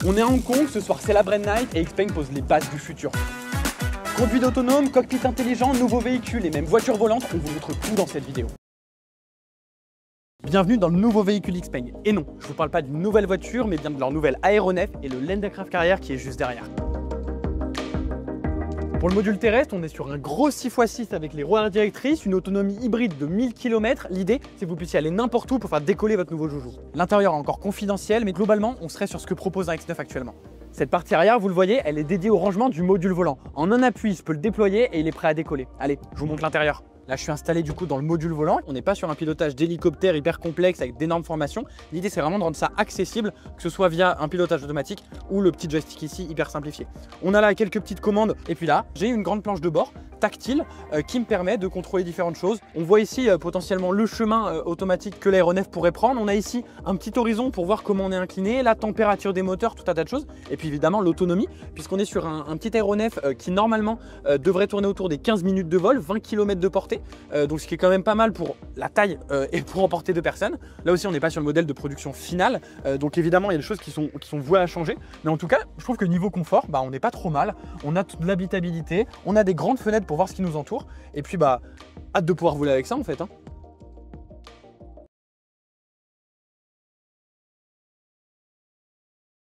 On est à Hong Kong, ce soir c'est la Brain Night et Xpeng pose les bases du futur. Conduite autonome, cockpit intelligent, nouveaux véhicules et même voitures volantes, on vous montre tout dans cette vidéo. Bienvenue dans le nouveau véhicule Xpeng. Et non, je vous parle pas d'une nouvelle voiture, mais bien de leur nouvel aéronef et le Land Aircraft Carrier qui est juste derrière. Pour le module terrestre, on est sur un gros 6x6 avec les roues directrices, une autonomie hybride de 1000 km. L'idée, c'est que vous puissiez aller n'importe où pour faire décoller votre nouveau joujou. L'intérieur est encore confidentiel, mais globalement, on serait sur ce que propose un X9 actuellement. Cette partie arrière, vous le voyez, elle est dédiée au rangement du module volant. En un appui, je peux le déployer et il est prêt à décoller. Allez, je vous montre l'intérieur. Là, je suis installé du coup dans le module volant. On n'est pas sur un pilotage d'hélicoptère hyper complexe avec d'énormes formations. L'idée, c'est vraiment de rendre ça accessible, que ce soit via un pilotage automatique ou le petit joystick ici hyper simplifié. On a là quelques petites commandes et puis là, j'ai une grande planche de bord tactile qui me permet de contrôler différentes choses. On voit ici potentiellement le chemin automatique que l'aéronef pourrait prendre. On a ici un petit horizon pour voir comment on est incliné, la température des moteurs, tout un tas de choses. Et puis évidemment l'autonomie, puisqu'on est sur un petit aéronef qui normalement devrait tourner autour des 15 minutes de vol, 20 km de portée. Donc ce qui est quand même pas mal pour la taille et pour emporter 2 personnes. Là aussi on n'est pas sur le modèle de production finale, donc évidemment il y a des choses qui sont vouées à changer, mais en tout cas je trouve que niveau confort, on n'est pas trop mal. On a de l'habitabilité, on a des grandes fenêtres pour voir ce qui nous entoure, et puis hâte de pouvoir voler avec ça en fait.